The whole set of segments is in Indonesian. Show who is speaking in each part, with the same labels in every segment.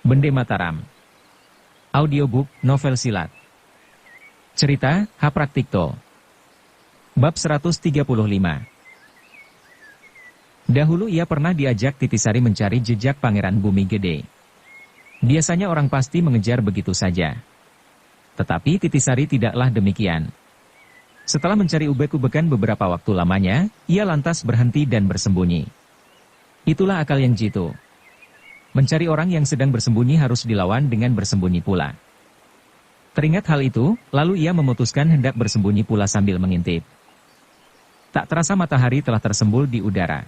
Speaker 1: Bende Mataram. Audiobook, novel silat. Cerita, H. Praktikto. Bab 135. Dahulu ia pernah diajak Titisari mencari jejak Pangeran Bumi Gede. Biasanya orang pasti mengejar begitu saja. Tetapi Titisari tidaklah demikian. Setelah mencari ubek-ubekan beberapa waktu lamanya, ia lantas berhenti dan bersembunyi. Itulah akal yang jitu. Mencari orang yang sedang bersembunyi harus dilawan dengan bersembunyi pula. Teringat hal itu, lalu ia memutuskan hendak bersembunyi pula sambil mengintip. Tak terasa matahari telah tersembul di udara.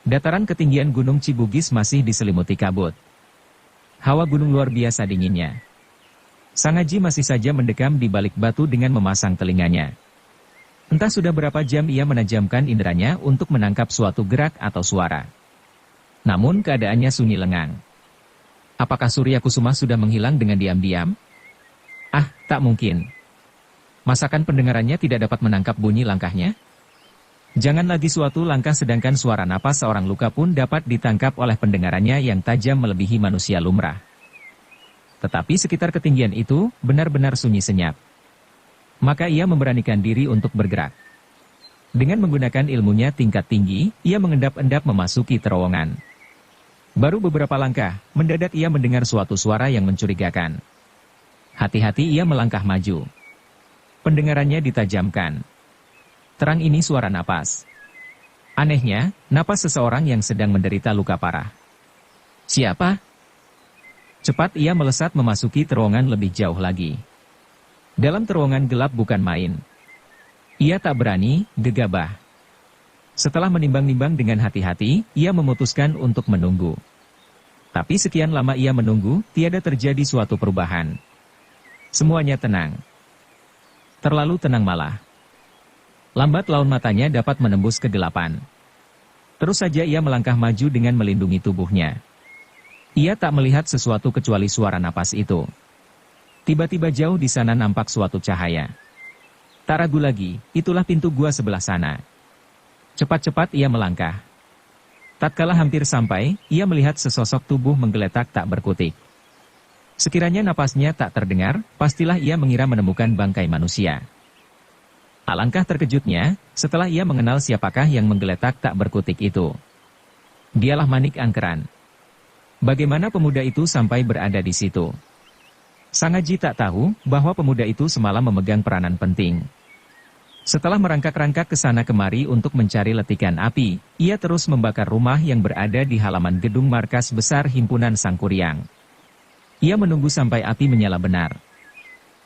Speaker 1: Dataran ketinggian Gunung Cibugis masih diselimuti kabut. Hawa gunung luar biasa dinginnya. Sang Haji masih saja mendekam di balik batu dengan memasang telinganya. Entah sudah berapa jam ia menajamkan inderanya untuk menangkap suatu gerak atau suara. Namun keadaannya sunyi lengang. Apakah Surya Kusuma sudah menghilang dengan diam-diam? Ah, tak mungkin. Masakan pendengarannya tidak dapat menangkap bunyi langkahnya? Jangan lagi suatu langkah sedangkan suara napas seorang luka pun dapat ditangkap oleh pendengarannya yang tajam melebihi manusia lumrah. Tetapi sekitar ketinggian itu benar-benar sunyi senyap. Maka ia memberanikan diri untuk bergerak. Dengan menggunakan ilmunya tingkat tinggi, ia mengendap-endap memasuki terowongan. Baru beberapa langkah, mendadak ia mendengar suatu suara yang mencurigakan. Hati-hati ia melangkah maju. Pendengarannya ditajamkan. Terang ini suara napas. Anehnya, napas seseorang yang sedang menderita luka parah. Siapa? Cepat ia melesat memasuki terowongan lebih jauh lagi. Dalam terowongan gelap bukan main. Ia tak berani, gegabah. Setelah menimbang-nimbang dengan hati-hati, ia memutuskan untuk menunggu. Tapi sekian lama ia menunggu, tiada terjadi suatu perubahan. Semuanya tenang. Terlalu tenang malah. Lambat laun matanya dapat menembus kegelapan. Terus saja ia melangkah maju dengan melindungi tubuhnya. Ia tak melihat sesuatu kecuali suara napas itu. Tiba-tiba jauh di sana nampak suatu cahaya. Tak ragu lagi, itulah pintu gua sebelah sana. Cepat-cepat ia melangkah. Tatkala hampir sampai, ia melihat sesosok tubuh menggeletak tak berkutik. Sekiranya napasnya tak terdengar, pastilah ia mengira menemukan bangkai manusia. Alangkah terkejutnya, setelah ia mengenal siapakah yang menggeletak tak berkutik itu. Dialah Manik Angkeran. Bagaimana pemuda itu sampai berada di situ? Sang Haji tak tahu bahwa pemuda itu semalam memegang peranan penting. Setelah merangkak-rangkak ke sana kemari untuk mencari letikan api, ia terus membakar rumah yang berada di halaman gedung markas besar Himpunan Sangkuriang. Ia menunggu sampai api menyala benar.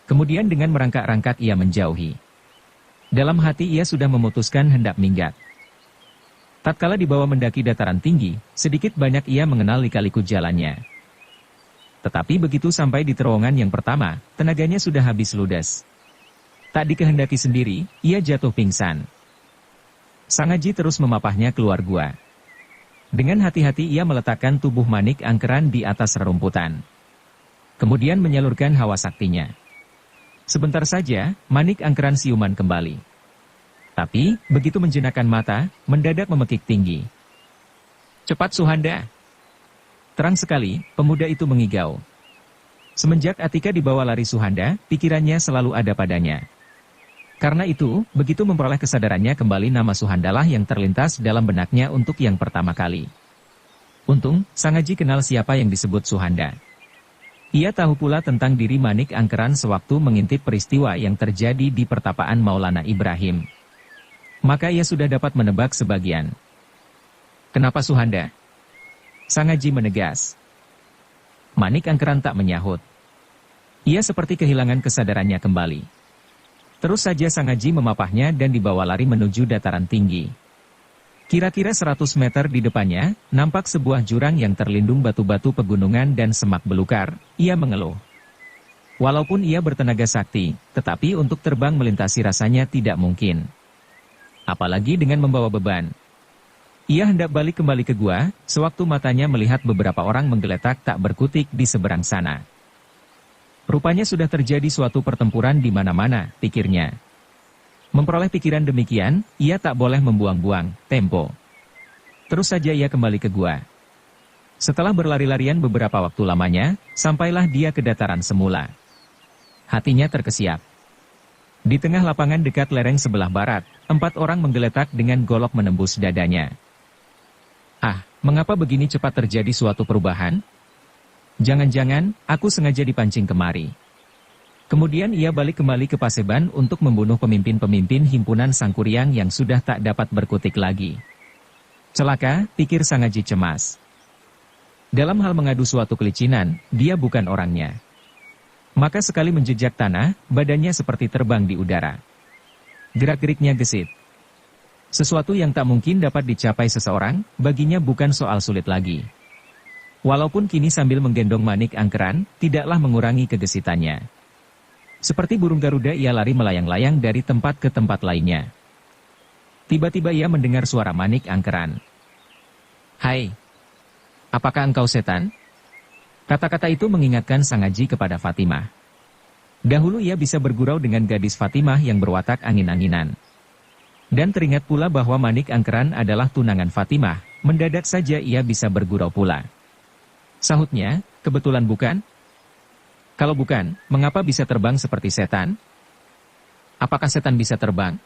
Speaker 1: Kemudian dengan merangkak-rangkak ia menjauhi. Dalam hati ia sudah memutuskan hendak minggat. Tatkala dibawa mendaki dataran tinggi, sedikit banyak ia mengenal lika-liku jalannya. Tetapi begitu sampai di terowongan yang pertama, tenaganya sudah habis ludes. Tak dikehendaki sendiri, ia jatuh pingsan. Sang Haji terus memapahnya keluar gua. Dengan hati-hati ia meletakkan tubuh Manik Angkeran di atas rerumputan. Kemudian menyalurkan hawa saktinya. Sebentar saja, Manik Angkeran siuman kembali. Tapi, begitu menjenakkan mata, mendadak memekik tinggi. Cepat Suhanda! Terang sekali, pemuda itu mengigau. Semenjak Atika dibawa lari Suhanda, pikirannya selalu ada padanya. Karena itu, begitu memperoleh kesadarannya kembali nama Suhandalah yang terlintas dalam benaknya untuk yang pertama kali. Untung, Sang Haji kenal siapa yang disebut Suhanda. Ia tahu pula tentang diri Manik Angkeran sewaktu mengintip peristiwa yang terjadi di pertapaan Maulana Ibrahim. Maka ia sudah dapat menebak sebagian. Kenapa Suhanda? Sang Haji menegas. Manik Angkeran tak menyahut. Ia seperti kehilangan kesadarannya kembali. Terus saja Sang Haji memapahnya dan dibawa lari menuju dataran tinggi. Kira-kira 100 meter di depannya, nampak sebuah jurang yang terlindung batu-batu pegunungan dan semak belukar. Ia mengeluh. Walaupun ia bertenaga sakti, tetapi untuk terbang melintasi rasanya tidak mungkin. Apalagi dengan membawa beban. Ia hendak balik kembali ke gua, sewaktu matanya melihat beberapa orang menggeletak tak berkutik di seberang sana. Rupanya sudah terjadi suatu pertempuran di mana-mana, pikirnya. Memperoleh pikiran demikian, ia tak boleh membuang-buang tempo. Terus saja ia kembali ke gua. Setelah berlari-larian beberapa waktu lamanya, sampailah dia ke dataran semula. Hatinya terkesiap. Di tengah lapangan dekat lereng sebelah barat, 4 orang menggeletak dengan golok menembus dadanya. Ah, mengapa begini cepat terjadi suatu perubahan? Jangan-jangan, aku sengaja dipancing kemari. Kemudian ia balik kembali ke Paseban untuk membunuh pemimpin-pemimpin himpunan Sangkuriang yang sudah tak dapat berkutik lagi. Celaka, pikir Sangaji cemas. Dalam hal mengadu suatu kelicinan, dia bukan orangnya. Maka sekali menjejak tanah, badannya seperti terbang di udara. Gerak-geriknya gesit. Sesuatu yang tak mungkin dapat dicapai seseorang, baginya bukan soal sulit lagi. Walaupun kini sambil menggendong Manik Angkeran, tidaklah mengurangi kegesitannya. Seperti burung Garuda ia lari melayang-layang dari tempat ke tempat lainnya. Tiba-tiba ia mendengar suara Manik Angkeran. "Hai, apakah engkau setan?" Kata-kata itu mengingatkan Sangaji kepada Fatimah. Dahulu ia bisa bergurau dengan gadis Fatimah yang berwatak angin-anginan. Dan teringat pula bahwa Manik Angkeran adalah tunangan Fatimah, mendadak saja ia bisa bergurau pula. Sahutnya, "Kebetulan bukan?" "Kalau bukan, mengapa bisa terbang seperti setan?" "Apakah setan bisa terbang?"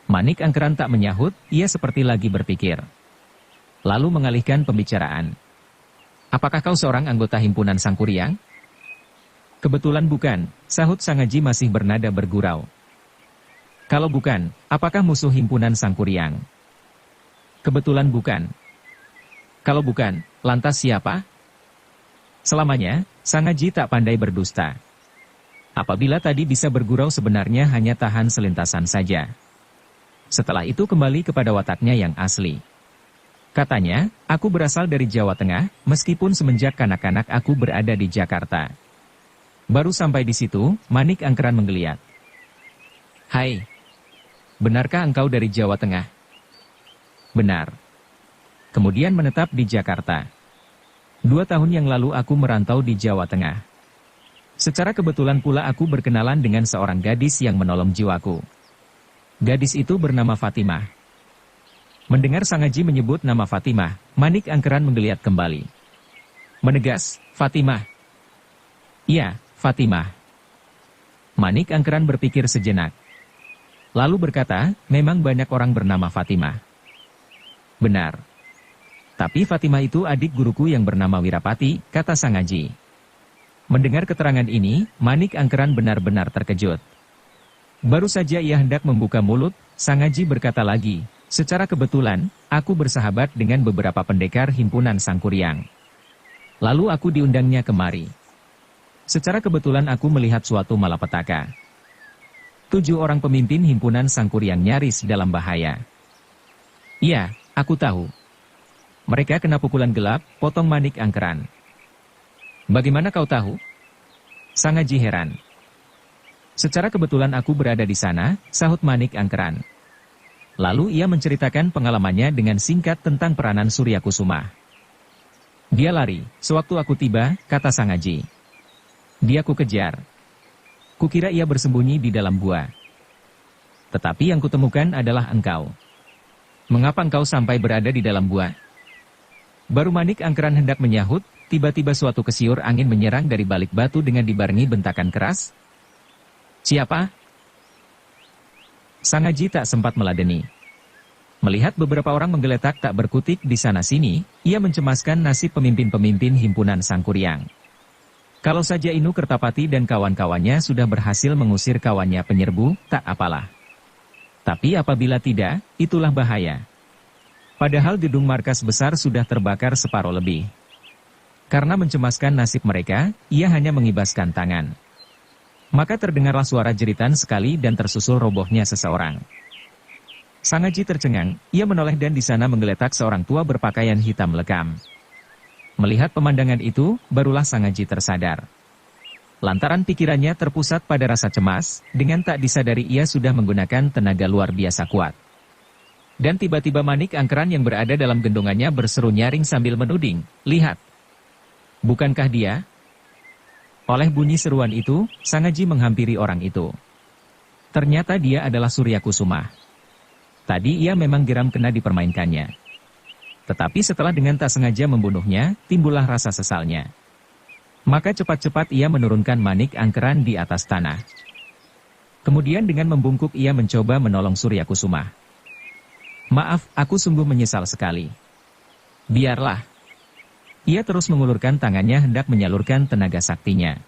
Speaker 1: Manik Angkeran tak menyahut, ia seperti lagi berpikir. Lalu mengalihkan pembicaraan. "Apakah kau seorang anggota himpunan Sangkuriang?" "Kebetulan bukan," sahut Sangaji masih bernada bergurau. "Kalau bukan, apakah musuh himpunan Sangkuriang?" "Kebetulan bukan." "Kalau bukan, lantas siapa?" Selamanya, Sangaji tak pandai berdusta. Apabila tadi bisa bergurau sebenarnya hanya tahan selintasan saja. Setelah itu kembali kepada wataknya yang asli. Katanya, "Aku berasal dari Jawa Tengah, meskipun semenjak kanak-kanak aku berada di Jakarta." Baru sampai di situ, Manik Angkeran menggeliat. "Hai, benarkah engkau dari Jawa Tengah?" "Benar." "Kemudian menetap di Jakarta." 2 tahun yang lalu aku merantau di Jawa Tengah. Secara kebetulan pula aku berkenalan dengan seorang gadis yang menolong jiwaku. Gadis itu bernama Fatimah." Mendengar Sangaji menyebut nama Fatimah, Manik Angkeran menggeliat kembali. Menegas, "Fatimah." "Iya, Fatimah." Manik Angkeran berpikir sejenak. Lalu berkata, "Memang banyak orang bernama Fatimah." "Benar. Tapi Fatimah itu adik guruku yang bernama Wirapati," kata Sangaji. Mendengar keterangan ini, Manik Angkeran benar-benar terkejut. Baru saja ia hendak membuka mulut, Sangaji berkata lagi, "Secara kebetulan, aku bersahabat dengan beberapa pendekar himpunan Sangkuriang. Lalu aku diundangnya kemari. Secara kebetulan aku melihat suatu malapetaka. 7 orang pemimpin himpunan Sangkuriang nyaris dalam bahaya." "Iya, aku tahu. Mereka kena pukulan gelap," potong Manik Angkeran. "Bagaimana kau tahu?" Sangaji heran. "Secara kebetulan aku berada di sana," sahut Manik Angkeran. Lalu ia menceritakan pengalamannya dengan singkat tentang peranan Surya Kusuma. "Dia lari, sewaktu aku tiba," kata Sangaji. "Dia kukejar. Kukira ia bersembunyi di dalam gua. Tetapi yang kutemukan adalah engkau. Mengapa engkau sampai berada di dalam gua?" Baru Manik Angkeran hendak menyahut, tiba-tiba suatu kesiur angin menyerang dari balik batu dengan dibarengi bentakan keras. "Siapa?" Sangaji tak sempat meladeni. Melihat beberapa orang menggeletak tak berkutik di sana-sini, ia mencemaskan nasib pemimpin-pemimpin himpunan Sangkuriang. Kalau saja Inu Kertapati dan kawan-kawannya sudah berhasil mengusir kawannya penyerbu, tak apalah. Tapi apabila tidak, itulah bahaya. Padahal gedung markas besar sudah terbakar separuh lebih. Karena mencemaskan nasib mereka, ia hanya mengibaskan tangan. Maka terdengarlah suara jeritan sekali dan tersusul robohnya seseorang. Sangaji tercengang, ia menoleh dan di sana menggeletak seorang tua berpakaian hitam lekam. Melihat pemandangan itu, barulah Sangaji tersadar. Lantaran pikirannya terpusat pada rasa cemas, dengan tak disadari ia sudah menggunakan tenaga luar biasa kuat. Dan tiba-tiba Manik Angkeran yang berada dalam gendongannya berseru nyaring sambil menuding, "Lihat! Bukankah dia?" Oleh bunyi seruan itu, Sangaji menghampiri orang itu. Ternyata dia adalah Surya Kusuma. Tadi ia memang geram kena dipermainkannya. Tetapi setelah dengan tak sengaja membunuhnya, timbullah rasa sesalnya. Maka cepat-cepat ia menurunkan manik angkeran di atas tanah. Kemudian dengan membungkuk ia mencoba menolong Surya Kusuma. Maaf, aku sungguh menyesal sekali. Biarlah. Ia terus mengulurkan tangannya hendak menyalurkan tenaga saktinya.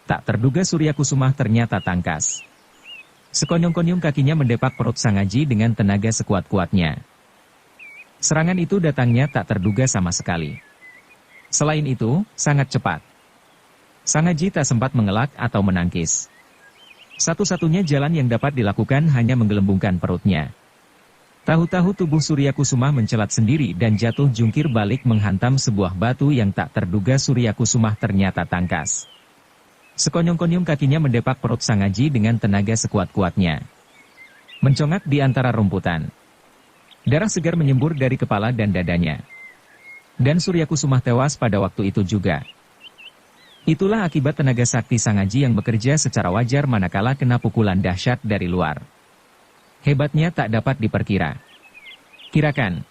Speaker 1: Tak terduga Surya Kusuma ternyata tangkas. Sekonyong-konyong kakinya mendepak perut Sangaji dengan tenaga sekuat-kuatnya. Serangan itu datangnya tak terduga sama sekali. Selain itu, sangat cepat. Sangaji tak sempat mengelak atau menangkis. Satu-satunya jalan yang dapat dilakukan hanya menggelembungkan perutnya. Tahu-tahu tubuh Surya Kusuma mencelat sendiri dan jatuh jungkir balik menghantam sebuah batu yang tak terduga Surya Kusuma ternyata tangkas. Sekonyong-konyong kakinya mendepak perut Sangaji dengan tenaga sekuat-kuatnya. Mencongak di antara rumputan. Darah segar menyembur dari kepala dan dadanya. Dan Surya Kusuma tewas pada waktu itu juga. Itulah akibat tenaga sakti Sangaji yang bekerja secara wajar manakala kena pukulan dahsyat dari luar. Hebatnya tak dapat diperkira. Kirakan,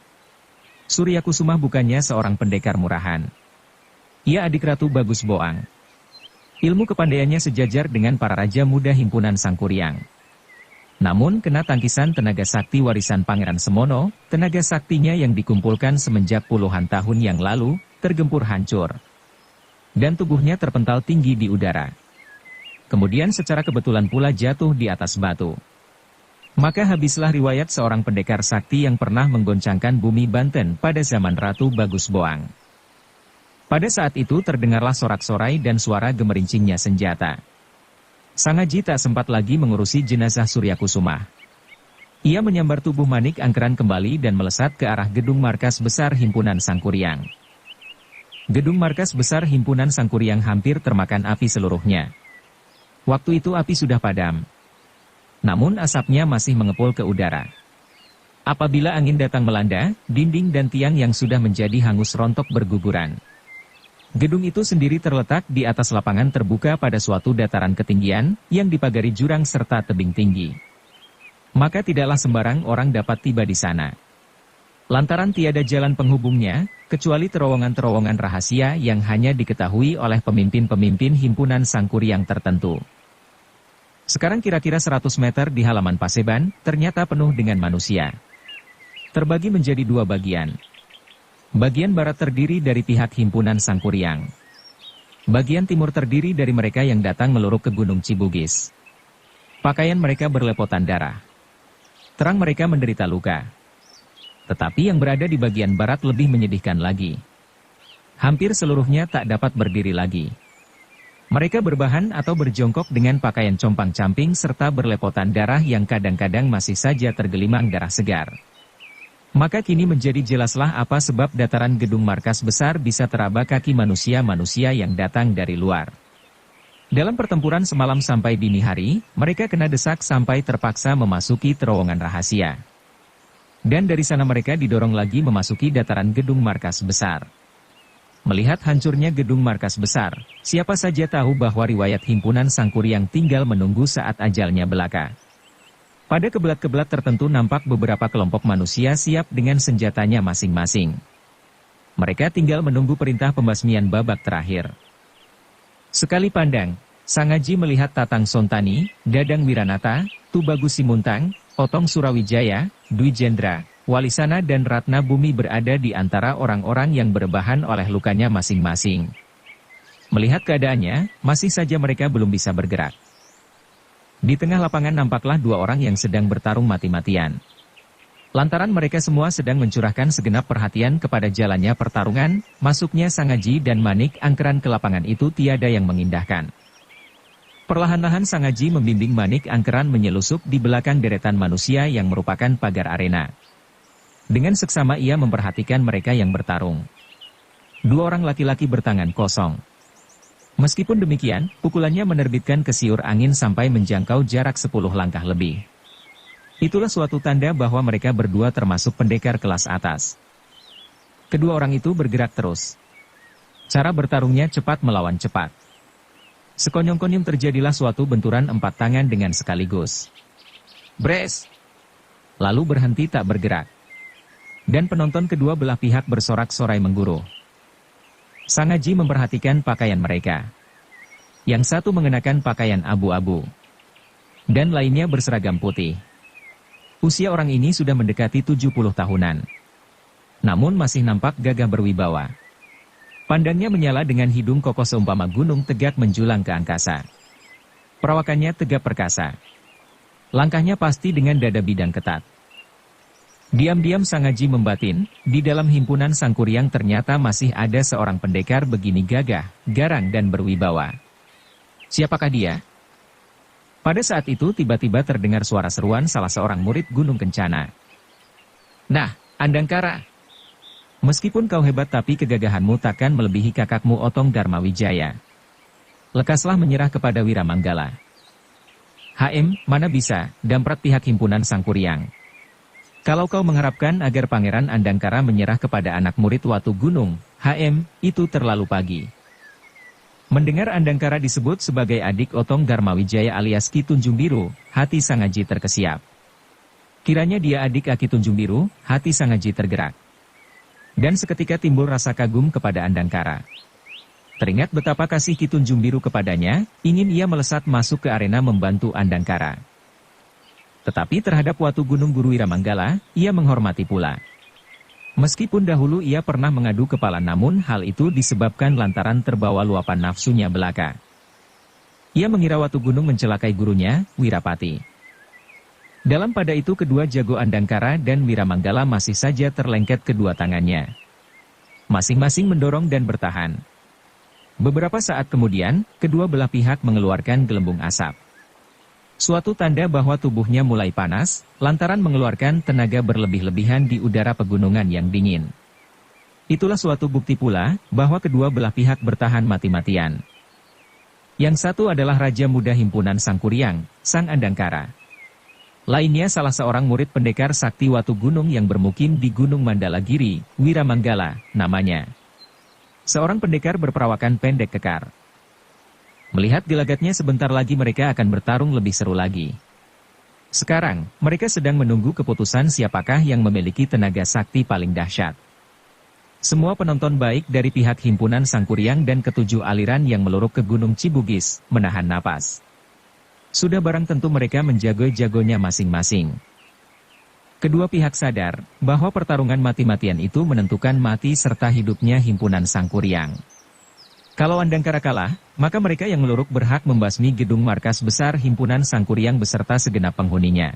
Speaker 1: Surya Kusuma bukannya seorang pendekar murahan. Ia adik Ratu Bagus Boang. Ilmu kepandaiannya sejajar dengan para raja muda himpunan Sangkuriang. Namun kena tangkisan tenaga sakti warisan Pangeran Semono, tenaga saktinya yang dikumpulkan semenjak puluhan tahun yang lalu, tergempur hancur. Dan tubuhnya terpental tinggi di udara. Kemudian secara kebetulan pula jatuh di atas batu. Maka habislah riwayat seorang pendekar sakti yang pernah menggoncangkan bumi Banten pada zaman Ratu Bagus Boang. Pada saat itu terdengarlah sorak-sorai dan suara gemerincingnya senjata. Sangaji tak sempat lagi mengurusi jenazah Surya Kusuma. Ia menyambar tubuh Manik Angkeran kembali dan melesat ke arah gedung markas besar himpunan Sangkuriang. Gedung markas besar himpunan Sangkuriang hampir termakan api seluruhnya. Waktu itu api sudah padam. Namun asapnya masih mengepul ke udara. Apabila angin datang melanda, dinding dan tiang yang sudah menjadi hangus rontok berguguran. Gedung itu sendiri terletak di atas lapangan terbuka pada suatu dataran ketinggian, yang dipagari jurang serta tebing tinggi. Maka tidaklah sembarang orang dapat tiba di sana. Lantaran tiada jalan penghubungnya, kecuali terowongan-terowongan rahasia yang hanya diketahui oleh pemimpin-pemimpin himpunan Sangkuriang tertentu. Sekarang kira-kira 100 meter di halaman Paseban, ternyata penuh dengan manusia. Terbagi menjadi dua bagian. Bagian barat terdiri dari pihak himpunan Sangkuriang. Bagian timur terdiri dari mereka yang datang meluruk ke Gunung Cibugis. Pakaian mereka berlepotan darah. Terang mereka menderita luka. Tetapi yang berada di bagian barat lebih menyedihkan lagi. Hampir seluruhnya tak dapat berdiri lagi. Mereka berbahan atau berjongkok dengan pakaian compang-camping serta berlepotan darah yang kadang-kadang masih saja tergelimang darah segar. Maka kini menjadi jelaslah apa sebab dataran gedung markas besar bisa teraba kaki manusia-manusia yang datang dari luar. Dalam pertempuran semalam sampai dini hari, mereka kena desak sampai terpaksa memasuki terowongan rahasia. Dan dari sana mereka didorong lagi memasuki dataran gedung markas besar. Melihat hancurnya gedung markas besar, siapa saja tahu bahwa riwayat himpunan Sangkuriang tinggal menunggu saat ajalnya belaka. Pada kebelat-kebelat tertentu nampak beberapa kelompok manusia siap dengan senjatanya masing-masing. Mereka tinggal menunggu perintah pembasmian babak terakhir. Sekali pandang, Sangaji melihat Tatang Sontani, Dadang Wiranata, Tubagus Simuntang, Otong Surawijaya, Dwi Jendra, Walisana dan Ratna Bumi berada di antara orang-orang yang berbahan oleh lukanya masing-masing. Melihat keadaannya, masih saja mereka belum bisa bergerak. Di tengah lapangan nampaklah dua orang yang sedang bertarung mati-matian. Lantaran mereka semua sedang mencurahkan segenap perhatian kepada jalannya pertarungan, masuknya Sangaji dan Manik Angkeran ke lapangan itu tiada yang mengindahkan. Perlahan-lahan Sangaji membimbing Manik Angkeran menyelusup di belakang deretan manusia yang merupakan pagar arena. Dengan seksama ia memperhatikan mereka yang bertarung. Dua orang laki-laki bertangan kosong. Meskipun demikian, pukulannya menerbitkan kesiur angin sampai menjangkau jarak 10 langkah lebih. Itulah suatu tanda bahwa mereka berdua termasuk pendekar kelas atas. Kedua orang itu bergerak terus. Cara bertarungnya cepat melawan cepat. Sekonyong-konyong terjadilah suatu benturan 4 tangan dengan sekaligus. Bres! Lalu berhenti tak bergerak. Dan penonton kedua belah pihak bersorak-sorai mengguruh. Sang Haji memperhatikan pakaian mereka. Yang satu mengenakan pakaian abu-abu. Dan lainnya berseragam putih. Usia orang ini sudah mendekati 70 tahunan. Namun masih nampak gagah berwibawa. Pandangnya menyala dengan hidung kokoh seumpama gunung tegak menjulang ke angkasa. Perawakannya tegap perkasa. Langkahnya pasti dengan dada bidang ketat. Diam-diam Sang Haji membatin, di dalam himpunan Sangkuriang ternyata masih ada seorang pendekar begini gagah, garang dan berwibawa. Siapakah dia? Pada saat itu tiba-tiba terdengar suara seruan salah seorang murid Gunung Kencana. Nah, Andangkara. Meskipun kau hebat tapi kegagahanmu takkan melebihi kakakmu Otong Darmawijaya. Lekaslah menyerah kepada Wiramanggala. HM, mana bisa, damprat pihak himpunan Sangkuriang. Kalau kau mengharapkan agar Pangeran Andangkara menyerah kepada anak murid Watu Gunung, HM, itu terlalu pagi. Mendengar Andangkara disebut sebagai adik Otong Darmawijaya alias Ki Tunjung Biru, hati Sang Haji terkesiap. Kiranya dia adik Ki Tunjung Biru, hati Sang Haji tergerak. Dan seketika timbul rasa kagum kepada Andangkara. Teringat betapa kasih Ki Tunjung Biru kepadanya, ingin ia melesat masuk ke arena membantu Andangkara. Tetapi terhadap Watu Gunung Guru Wiramanggala, ia menghormati pula. Meskipun dahulu ia pernah mengadu kepala namun hal itu disebabkan lantaran terbawa luapan nafsunya belaka. Ia mengira Watu Gunung mencelakai gurunya, Wirapati. Dalam pada itu kedua jago Andangkara dan Wiramanggala masih saja terlengket kedua tangannya. Masing-masing mendorong dan bertahan. Beberapa saat kemudian, kedua belah pihak mengeluarkan gelembung asap. Suatu tanda bahwa tubuhnya mulai panas, lantaran mengeluarkan tenaga berlebih-lebihan di udara pegunungan yang dingin. Itulah suatu bukti pula, bahwa kedua belah pihak bertahan mati-matian. Yang satu adalah Raja Muda Himpunan Sangkuriang, Sang Andangkara. Lainnya salah seorang murid pendekar sakti Watu Gunung yang bermukim di Gunung Mandalagiri, Wiramanggala, namanya. Seorang pendekar berperawakan pendek kekar. Melihat gelagatnya sebentar lagi mereka akan bertarung lebih seru lagi. Sekarang, mereka sedang menunggu keputusan siapakah yang memiliki tenaga sakti paling dahsyat. Semua penonton baik dari pihak himpunan Sangkuriang dan ketujuh aliran yang meluruk ke Gunung Cibugis, menahan napas. Sudah barang tentu mereka menjago-jagonya masing-masing. Kedua pihak sadar, bahwa pertarungan mati-matian itu menentukan mati serta hidupnya himpunan Sangkuriang. Kalau Andangkara kalah, maka mereka yang meluruk berhak membasmi gedung markas besar himpunan Sangkuriang beserta segenap penghuninya.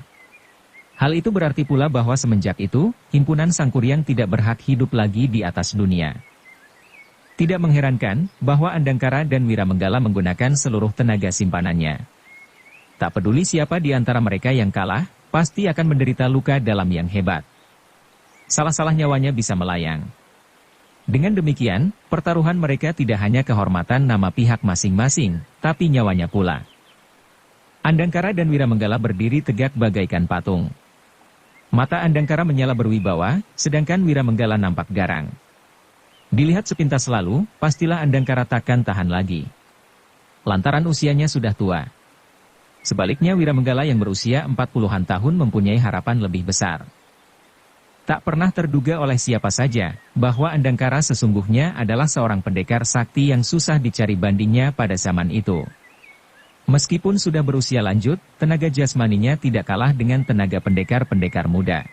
Speaker 1: Hal itu berarti pula bahwa semenjak itu, himpunan Sangkuriang tidak berhak hidup lagi di atas dunia. Tidak mengherankan, bahwa Andangkara dan Wiramanggala menggunakan seluruh tenaga simpanannya. Tak peduli siapa di antara mereka yang kalah, pasti akan menderita luka dalam yang hebat. Salah-salah nyawanya bisa melayang. Dengan demikian, pertaruhan mereka tidak hanya kehormatan nama pihak masing-masing, tapi nyawanya pula. Andangkara dan Wiramanggala berdiri tegak bagaikan patung. Mata Andangkara menyala berwibawa, sedangkan Wiramanggala nampak garang. Dilihat sepintas lalu, pastilah Andangkara takkan tahan lagi. Lantaran usianya sudah tua. Sebaliknya Wiramanggala yang berusia 40-an tahun mempunyai harapan lebih besar. Tak pernah terduga oleh siapa saja, bahwa Andangkara sesungguhnya adalah seorang pendekar sakti yang susah dicari bandingnya pada zaman itu. Meskipun sudah berusia lanjut, tenaga jasmaninya tidak kalah dengan tenaga pendekar-pendekar muda.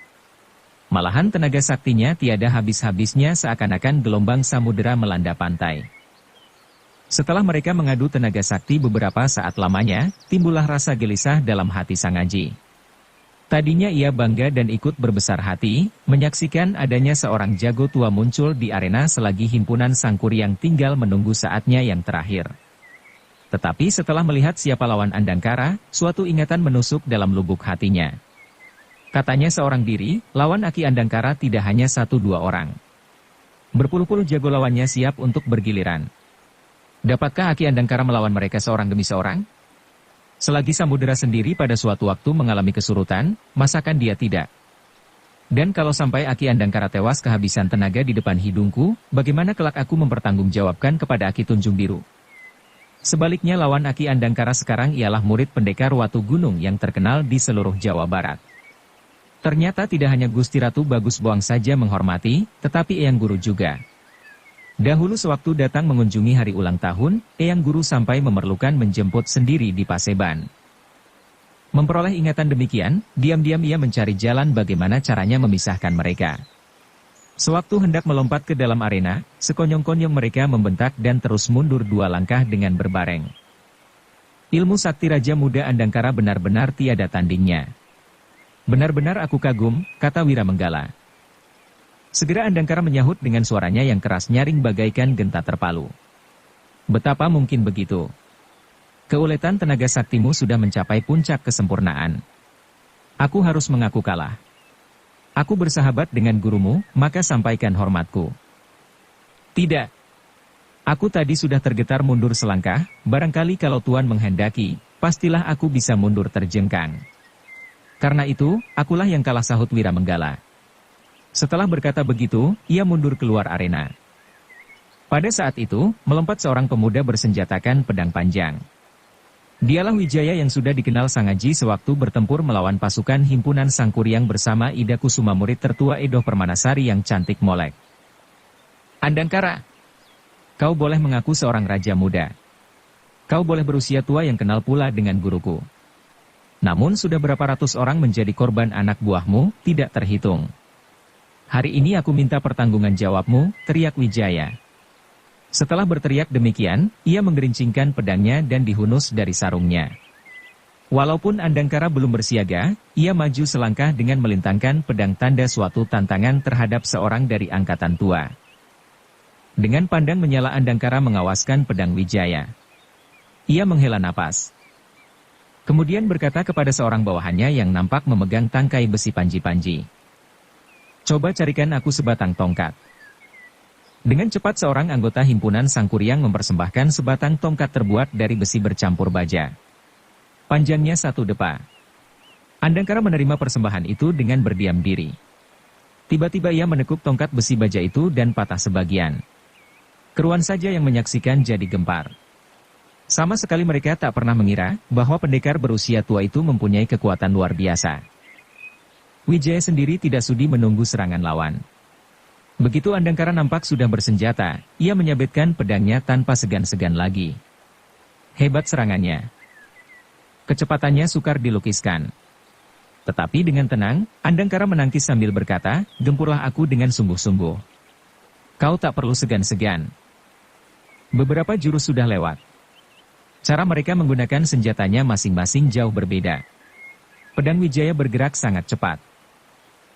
Speaker 1: Malahan tenaga saktinya tiada habis-habisnya seakan-akan gelombang samudera melanda pantai. Setelah mereka mengadu tenaga sakti beberapa saat lamanya, timbullah rasa gelisah dalam hati Sang Haji. Tadinya ia bangga dan ikut berbesar hati, menyaksikan adanya seorang jago tua muncul di arena selagi himpunan Sangkuriang tinggal menunggu saatnya yang terakhir. Tetapi setelah melihat siapa lawan Andangkara, suatu ingatan menusuk dalam lubuk hatinya. Katanya seorang diri, lawan Aki Andangkara tidak hanya 1-2 orang. Berpuluh-puluh jago lawannya siap untuk bergiliran. Dapatkah Aki Andangkara melawan mereka seorang demi seorang? Selagi samudera sendiri pada suatu waktu mengalami kesurutan, masakan dia tidak? Dan kalau sampai Aki Andangkara tewas kehabisan tenaga di depan hidungku, bagaimana kelak aku mempertanggungjawabkan kepada Aki Tunjung Biru? Sebaliknya lawan Aki Andangkara sekarang ialah murid pendekar Watu Gunung yang terkenal di seluruh Jawa Barat. Ternyata tidak hanya Gusti Ratu Bagus Boang saja menghormati, tetapi Eyang Guru juga. Dahulu sewaktu datang mengunjungi hari ulang tahun, Eyang Guru sampai memerlukan menjemput sendiri di Paseban. Memperoleh ingatan demikian, diam-diam ia mencari jalan bagaimana caranya memisahkan mereka. Sewaktu hendak melompat ke dalam arena, sekonyong-konyong mereka membentak dan terus mundur 2 langkah dengan berbareng. Ilmu sakti Raja Muda Andangkara benar-benar tiada tandingnya. Benar-benar aku kagum, kata Wiramenggala. Segera Andangkara menyahut dengan suaranya yang keras nyaring bagaikan genta terpalu. Betapa mungkin begitu? Keuletan tenaga saktimu sudah mencapai puncak kesempurnaan. Aku harus mengaku kalah. Aku bersahabat dengan gurumu, maka sampaikan hormatku. Tidak. Aku tadi sudah tergetar mundur selangkah, barangkali kalau Tuan menghendaki, pastilah aku bisa mundur terjengkang. Karena itu, akulah yang kalah, sahut Wiramenggala. Setelah berkata begitu, ia mundur keluar arena. Pada saat itu, melompat seorang pemuda bersenjatakan pedang panjang. Dialah Wijaya yang sudah dikenal Sangaji sewaktu bertempur melawan pasukan himpunan Sangkuriang bersama Ida Kusuma, murid tertua Edoh Permanasari yang cantik molek. Andangkara, kau boleh mengaku seorang raja muda. Kau boleh berusia tua yang kenal pula dengan guruku. Namun sudah berapa ratus orang menjadi korban anak buahmu, tidak terhitung. Hari ini aku minta pertanggungan jawabmu, teriak Wijaya. Setelah berteriak demikian, ia menggerincingkan pedangnya dan dihunus dari sarungnya. Walaupun Andangkara belum bersiaga, ia maju selangkah dengan melintangkan pedang tanda suatu tantangan terhadap seorang dari angkatan tua. Dengan pandang menyala Andangkara mengawaskan pedang Wijaya. Ia menghela napas. Kemudian berkata kepada seorang bawahannya yang nampak memegang tangkai besi panji-panji. Coba carikan aku sebatang tongkat. Dengan cepat seorang anggota himpunan Sangkuriang mempersembahkan sebatang tongkat terbuat dari besi bercampur baja. Panjangnya 1 depa. Andangkara menerima persembahan itu dengan berdiam diri. Tiba-tiba ia menekuk tongkat besi baja itu dan patah sebagian. Keruan saja yang menyaksikan jadi gempar. Sama sekali mereka tak pernah mengira bahwa pendekar berusia tua itu mempunyai kekuatan luar biasa. Wijaya sendiri tidak sudi menunggu serangan lawan. Begitu Andangkara nampak sudah bersenjata, ia menyabetkan pedangnya tanpa segan-segan lagi. Hebat serangannya. Kecepatannya sukar dilukiskan. Tetapi dengan tenang, Andangkara menangkis sambil berkata, gempurlah aku dengan sungguh-sungguh. Kau tak perlu segan-segan. Beberapa jurus sudah lewat. Cara mereka menggunakan senjatanya masing-masing jauh berbeda. Pedang Wijaya bergerak sangat cepat.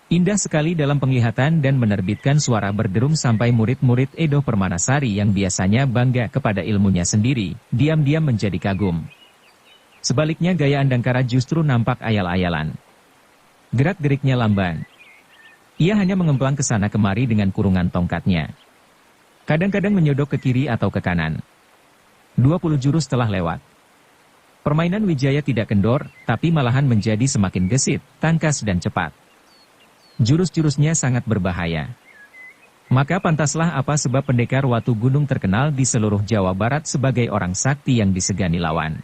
Speaker 1: Indah sekali dalam penglihatan dan menerbitkan suara berderum sampai murid-murid Edoh Permanasari yang biasanya bangga kepada ilmunya sendiri, diam-diam menjadi kagum. Sebaliknya gaya Andangkara justru nampak ayal-ayalan. Gerak-geriknya lamban. Ia hanya mengemplang ke sana kemari dengan kurungan tongkatnya. Kadang-kadang menyodok ke kiri atau ke kanan. 20 jurus telah lewat. Permainan Wijaya tidak kendor, tapi malahan menjadi semakin gesit, tangkas dan cepat. Jurus-jurusnya sangat berbahaya. Maka pantaslah apa sebab pendekar Watu Gunung terkenal di seluruh Jawa Barat sebagai orang sakti yang disegani lawan.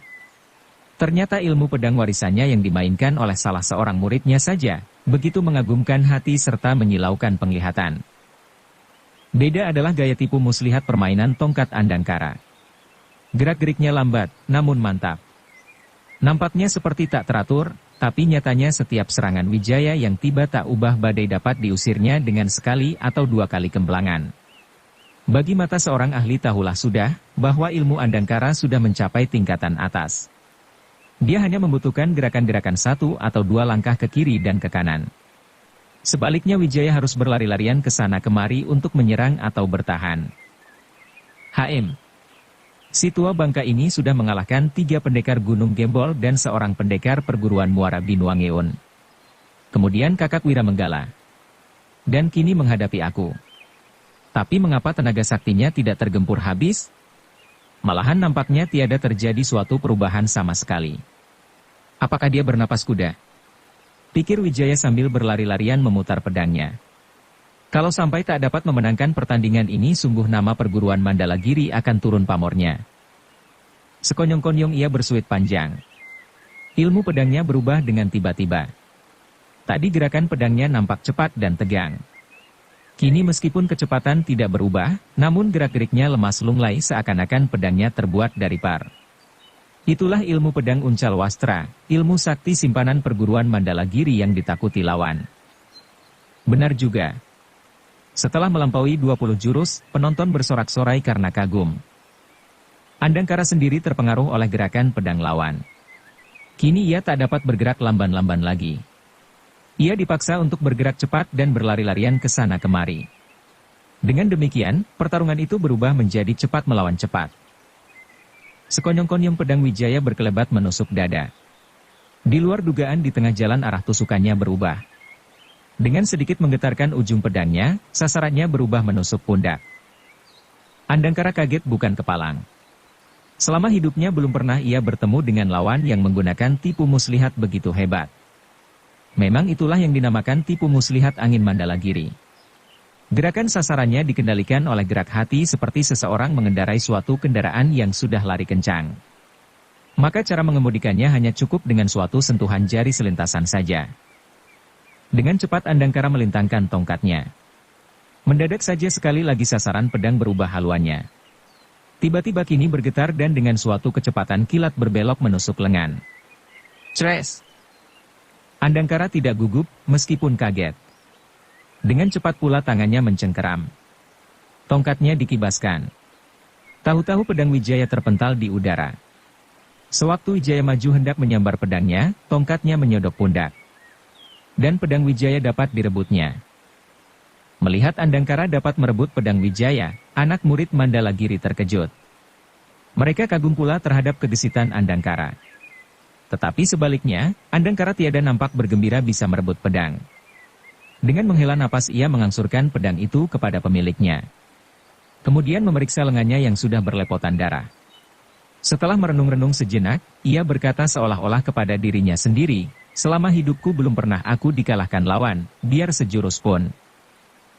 Speaker 1: Ternyata ilmu pedang warisannya yang dimainkan oleh salah seorang muridnya saja, begitu mengagumkan hati serta menyilaukan penglihatan. Beda adalah gaya tipu muslihat permainan tongkat Andangkara. Gerak-geriknya lambat, namun mantap. Nampaknya seperti tak teratur, tapi nyatanya setiap serangan Wijaya yang tiba tak ubah badai dapat diusirnya dengan sekali atau 2 kali kemplangan. Bagi mata seorang ahli tahulah sudah, bahwa ilmu Andangkara sudah mencapai tingkatan atas. Dia hanya membutuhkan gerakan-gerakan 1 atau 2 langkah ke kiri dan ke kanan. Sebaliknya Wijaya harus berlari-larian ke sana kemari untuk menyerang atau bertahan. Si tua bangka ini sudah mengalahkan 3 pendekar Gunung Gembol dan seorang pendekar perguruan Muara Binuangeon. Kemudian kakak Wiramenggala. Dan kini menghadapi aku. Tapi mengapa tenaga saktinya tidak tergempur habis? Malahan nampaknya tiada terjadi suatu perubahan sama sekali. Apakah dia bernapas kuda? Pikir Wijaya sambil berlari-larian memutar pedangnya. Kalau sampai tak dapat memenangkan pertandingan ini, sungguh nama perguruan Mandalagiri akan turun pamornya. Sekonyong-konyong ia bersuit panjang. Ilmu pedangnya berubah dengan tiba-tiba. Tadi gerakan pedangnya nampak cepat dan tegang. Kini meskipun kecepatan tidak berubah, namun gerak-geriknya lemas lunglai seakan-akan pedangnya terbuat dari par. Itulah ilmu pedang uncal wastra, ilmu sakti simpanan perguruan Mandalagiri yang ditakuti lawan. Benar juga. Setelah melampaui 20 jurus, penonton bersorak-sorai karena kagum. Andangkara sendiri terpengaruh oleh gerakan pedang lawan. Kini ia tak dapat bergerak lamban-lamban lagi. Ia dipaksa untuk bergerak cepat dan berlari-larian ke sana kemari. Dengan demikian, pertarungan itu berubah menjadi cepat melawan cepat. Sekonyong-konyong pedang Wijaya berkelebat menusuk dada. Di luar dugaan di tengah jalan arah tusukannya berubah. Dengan sedikit menggetarkan ujung pedangnya, sasarannya berubah menusuk pundak. Andangkara kaget bukan kepalang. Selama hidupnya belum pernah ia bertemu dengan lawan yang menggunakan tipu muslihat begitu hebat. Memang itulah yang dinamakan tipu muslihat angin Mandalagiri. Gerakan sasarannya dikendalikan oleh gerak hati seperti seseorang mengendarai suatu kendaraan yang sudah lari kencang. Maka cara mengemudikannya hanya cukup dengan suatu sentuhan jari selintasan saja. Dengan cepat Andangkara melintangkan tongkatnya. Mendadak saja sekali lagi sasaran pedang berubah haluannya. Tiba-tiba kini bergetar dan dengan suatu kecepatan kilat berbelok menusuk lengan. Cres! Andangkara tidak gugup, meskipun kaget. Dengan cepat pula tangannya mencengkeram. Tongkatnya dikibaskan. Tahu-tahu pedang Wijaya terpental di udara. Sewaktu Wijaya maju hendak menyambar pedangnya, tongkatnya menyodok pundak. Dan pedang Wijaya dapat direbutnya. Melihat Andangkara dapat merebut pedang Wijaya, anak murid Mandalagiri terkejut. Mereka kagum pula terhadap kegesitan Andangkara. Tetapi sebaliknya, Andangkara tiada nampak bergembira bisa merebut pedang. Dengan menghela napas ia mengangsurkan pedang itu kepada pemiliknya. Kemudian memeriksa lengannya yang sudah berlepotan darah. Setelah merenung-renung sejenak, ia berkata seolah-olah kepada dirinya sendiri, selama hidupku belum pernah aku dikalahkan lawan, biar sejurus pun.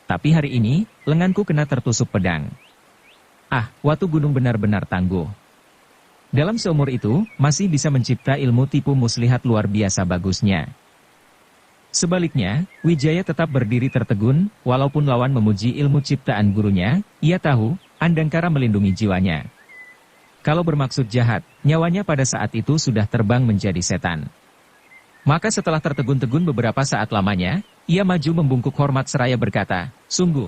Speaker 1: Tapi hari ini, lenganku kena tertusuk pedang. Ah, Watu Gunung benar-benar tangguh. Dalam seumur itu, masih bisa mencipta ilmu tipu muslihat luar biasa bagusnya. Sebaliknya, Wijaya tetap berdiri tertegun, walaupun lawan memuji ilmu ciptaan gurunya, ia tahu, Andangkara melindungi jiwanya. Kalau bermaksud jahat, nyawanya pada saat itu sudah terbang menjadi setan. Maka setelah tertegun-tegun beberapa saat lamanya, ia maju membungkuk hormat seraya berkata, sungguh.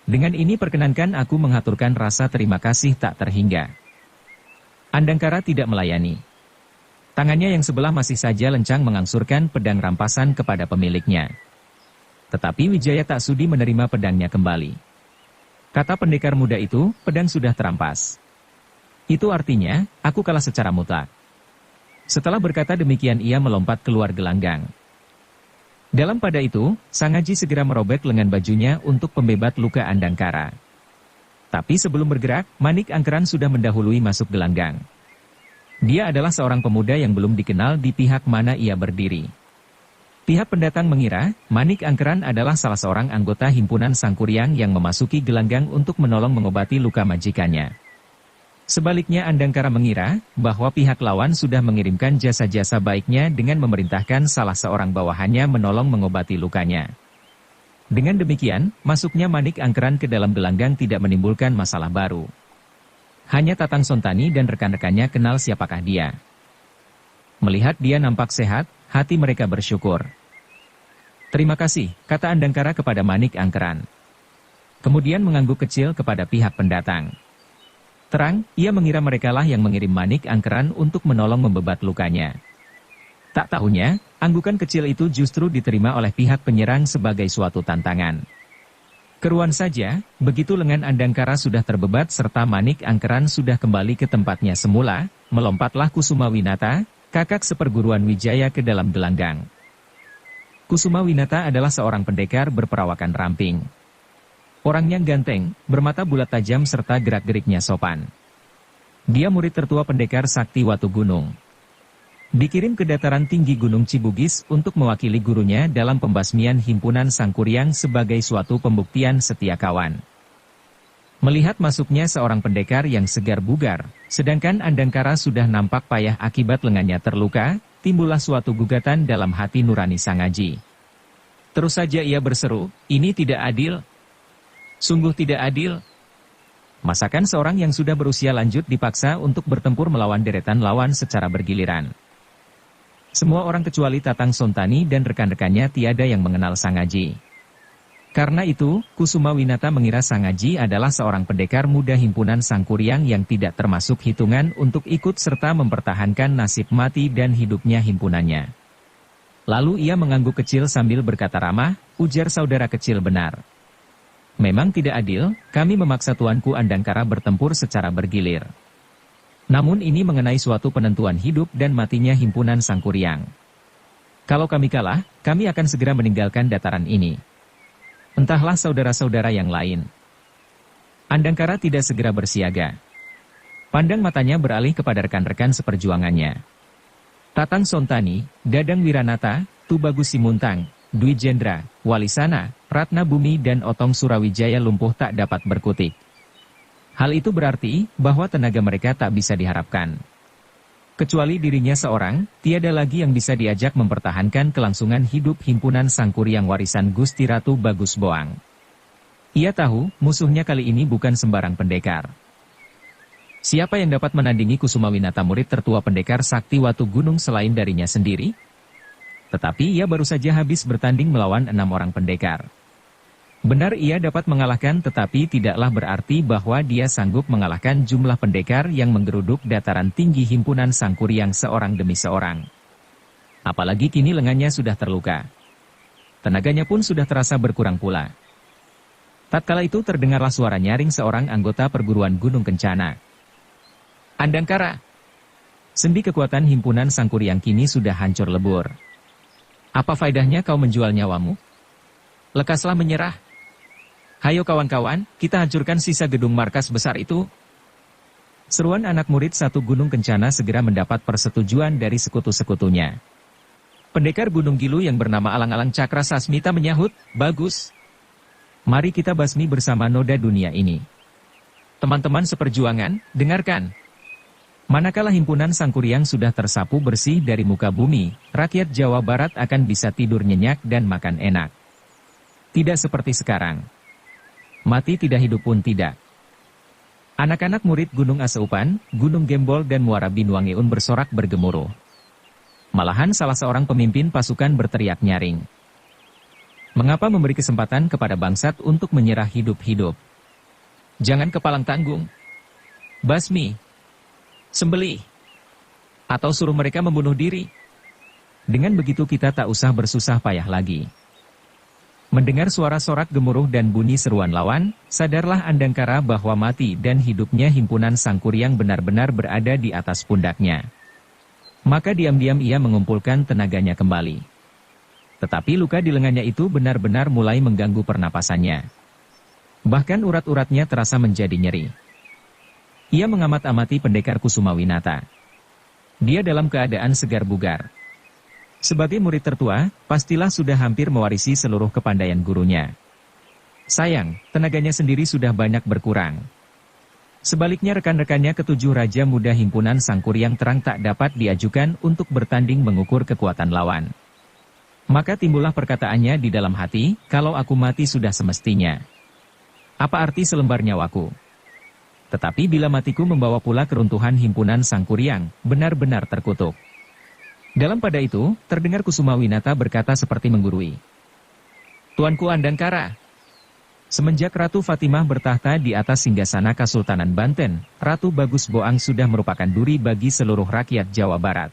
Speaker 1: Dengan ini perkenankan aku mengaturkan rasa terima kasih tak terhingga. Andangkara tidak melayani. Tangannya yang sebelah masih saja lencang mengangsurkan pedang rampasan kepada pemiliknya. Tetapi Wijaya tak sudi menerima pedangnya kembali. Kata pendekar muda itu, pedang sudah terampas. Itu artinya, aku kalah secara mutlak. Setelah berkata demikian ia melompat keluar gelanggang. Dalam pada itu, Sang Haji segera merobek lengan bajunya untuk pembebat luka Andangkara. Tapi sebelum bergerak, Manik Angkeran sudah mendahului masuk gelanggang. Dia adalah seorang pemuda yang belum dikenal di pihak mana ia berdiri. Pihak pendatang mengira, Manik Angkeran adalah salah seorang anggota himpunan Sangkuriang yang memasuki gelanggang untuk menolong mengobati luka majikannya. Sebaliknya Andangkara mengira, bahwa pihak lawan sudah mengirimkan jasa-jasa baiknya dengan memerintahkan salah seorang bawahannya menolong mengobati lukanya. Dengan demikian, masuknya Manik Angkeran ke dalam gelanggang tidak menimbulkan masalah baru. Hanya Tatang Sontani dan rekan-rekannya kenal siapakah dia. Melihat dia nampak sehat, hati mereka bersyukur. Terima kasih, kata Andangkara kepada Manik Angkeran. Kemudian mengangguk kecil kepada pihak pendatang. Terang, ia mengira merekalah yang mengirim Manik Angkeran untuk menolong membebat lukanya. Tak tahunya, anggukan kecil itu justru diterima oleh pihak penyerang sebagai suatu tantangan. Keruan saja, begitu lengan Andangkara sudah terbebat serta Manik Angkeran sudah kembali ke tempatnya semula, melompatlah Kusuma Winata, kakak seperguruan Wijaya ke dalam gelanggang. Kusuma Winata adalah seorang pendekar berperawakan ramping. Orangnya ganteng, bermata bulat tajam serta gerak-geriknya sopan. Dia murid tertua pendekar sakti Watu Gunung. Dikirim ke dataran tinggi Gunung Cibugis untuk mewakili gurunya dalam pembasmian himpunan Sangkuriang sebagai suatu pembuktian setia kawan. Melihat masuknya seorang pendekar yang segar bugar, sedangkan Andangkara sudah nampak payah akibat lengannya terluka, timbullah suatu gugatan dalam hati nurani Sang Aji. Terus saja ia berseru, "Ini tidak adil. Sungguh tidak adil. Masakan seorang yang sudah berusia lanjut dipaksa untuk bertempur melawan deretan lawan secara bergiliran?" Semua orang kecuali Tatang Sontani dan rekan-rekannya tiada yang mengenal Sang Aji. Karena itu, Kusuma Winata mengira Sang Aji adalah seorang pendekar muda himpunan Sangkuriang yang tidak termasuk hitungan untuk ikut serta mempertahankan nasib mati dan hidupnya himpunannya. Lalu ia mengangguk kecil sambil berkata ramah, ujar saudara kecil benar. "Memang tidak adil, kami memaksa Tuanku Andangkara bertempur secara bergilir. Namun ini mengenai suatu penentuan hidup dan matinya himpunan Sangkuriang. Kalau kami kalah, kami akan segera meninggalkan dataran ini. Entahlah saudara-saudara yang lain." Andangkara tidak segera bersiaga. Pandang matanya beralih kepada rekan-rekan seperjuangannya. Tatang Sontani, Dadang Wiranata, Tubagus Simuntang, Dwi Jendra, Walisana, Ratna Bumi dan Otong Surawijaya lumpuh tak dapat berkutik. Hal itu berarti bahwa tenaga mereka tak bisa diharapkan. Kecuali dirinya seorang, tiada lagi yang bisa diajak mempertahankan kelangsungan hidup himpunan Sangkuriang warisan Gusti Ratu Bagus Boang. Ia tahu, musuhnya kali ini bukan sembarang pendekar. Siapa yang dapat menandingi Kusuma Winata murid tertua pendekar sakti Watu Gunung selain darinya sendiri? Tetapi ia baru saja habis bertanding melawan 6 orang pendekar. Benar ia dapat mengalahkan, tetapi tidaklah berarti bahwa dia sanggup mengalahkan jumlah pendekar yang menggeruduk dataran tinggi himpunan Sangkuriang seorang demi seorang. Apalagi kini lengannya sudah terluka. Tenaganya pun sudah terasa berkurang pula. Tatkala itu terdengarlah suara nyaring seorang anggota perguruan Gunung Kencana. "Andangkara, sendi kekuatan himpunan Sangkuriang kini sudah hancur lebur. Apa faedahnya kau menjual nyawamu? Lekaslah menyerah. Hayo kawan-kawan, kita hancurkan sisa gedung markas besar itu." Seruan anak murid satu Gunung Kencana segera mendapat persetujuan dari sekutu-sekutunya. Pendekar Gunung Gilu yang bernama Alang-Alang Cakra Sasmita menyahut, "Bagus. Mari kita basmi bersama noda dunia ini. Teman-teman seperjuangan, dengarkan. Manakala himpunan Sangkuriang sudah tersapu bersih dari muka bumi, rakyat Jawa Barat akan bisa tidur nyenyak dan makan enak. Tidak seperti sekarang. Mati tidak, hidup pun tidak." Anak-anak murid Gunung Aseupan, Gunung Gembol dan Muara Binuangeun bersorak bergemuruh. Malahan salah seorang pemimpin pasukan berteriak nyaring. "Mengapa memberi kesempatan kepada bangsat untuk menyerah hidup-hidup? Jangan kepalang tanggung. Basmi. Sembelih. Atau suruh mereka membunuh diri. Dengan begitu kita tak usah bersusah payah lagi." Mendengar suara sorak gemuruh dan bunyi seruan lawan, sadarlah Andangkara bahwa mati dan hidupnya himpunan Sangkuriang benar-benar berada di atas pundaknya. Maka diam-diam ia mengumpulkan tenaganya kembali. Tetapi luka di lengannya itu benar-benar mulai mengganggu pernapasannya. Bahkan urat-uratnya terasa menjadi nyeri. Ia mengamat-amati pendekar Kusuma Winata. Dia dalam keadaan segar bugar. Sebagai murid tertua, pastilah sudah hampir mewarisi seluruh kepandaian gurunya. Sayang, tenaganya sendiri sudah banyak berkurang. Sebaliknya rekan-rekannya ketujuh raja muda himpunan Sangkuriang terang tak dapat diajukan untuk bertanding mengukur kekuatan lawan. Maka timbullah perkataannya di dalam hati, "Kalau aku mati sudah semestinya. Apa arti selembar nyawaku? Tetapi bila matiku membawa pula keruntuhan himpunan Sangkuriang, benar-benar terkutuk." Dalam pada itu, terdengar Kusuma Winata berkata seperti menggurui. "Tuanku Andangkara, semenjak Ratu Fatimah bertahta di atas singgasana Kesultanan Banten, Ratu Bagus Boang sudah merupakan duri bagi seluruh rakyat Jawa Barat.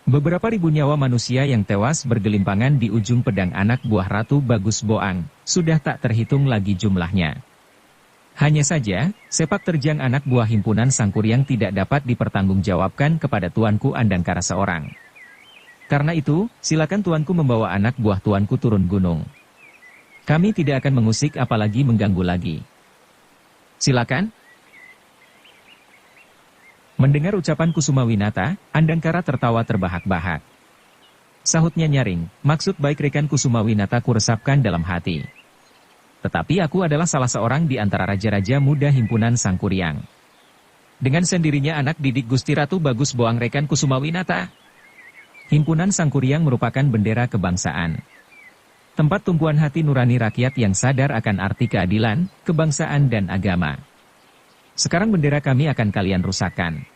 Speaker 1: Beberapa ribu nyawa manusia yang tewas bergelimpangan di ujung pedang anak buah Ratu Bagus Boang, sudah tak terhitung lagi jumlahnya. Hanya saja, sepak terjang anak buah himpunan Sangkuriang tidak dapat dipertanggungjawabkan kepada tuanku Andangkara seorang. Karena itu, silakan tuanku membawa anak buah tuanku turun gunung. Kami tidak akan mengusik apalagi mengganggu lagi. Silakan." Mendengar ucapan Kusuma Winata, Andangkara tertawa terbahak-bahak. Sahutnya nyaring, "Maksud baik rekan Kusuma Winata kuresapkan dalam hati. Tetapi aku adalah salah seorang di antara raja-raja muda himpunan Sangkuriang. Dengan sendirinya anak didik Gusti Ratu Bagus Boang rekan Kusuma Winata. Himpunan Sangkuriang merupakan bendera kebangsaan. Tempat tumpuan hati nurani rakyat yang sadar akan arti keadilan, kebangsaan dan agama. Sekarang bendera kami akan kalian rusakkan.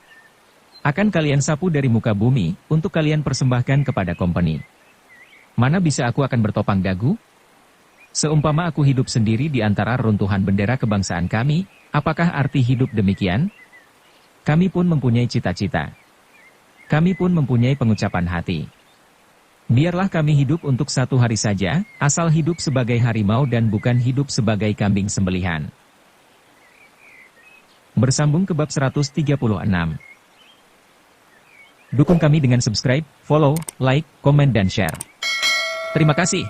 Speaker 1: Akan kalian sapu dari muka bumi, untuk kalian persembahkan kepada company. Mana bisa aku akan bertopang dagu? Seumpama aku hidup sendiri di antara runtuhan bendera kebangsaan kami, apakah arti hidup demikian? Kami pun mempunyai cita-cita. Kami pun mempunyai pengucapan hati. Biarlah kami hidup untuk satu hari saja, asal hidup sebagai harimau dan bukan hidup sebagai kambing sembelihan. Bersambung ke bab 136. Dukung kami dengan subscribe, follow, like, komen dan share. Terima kasih.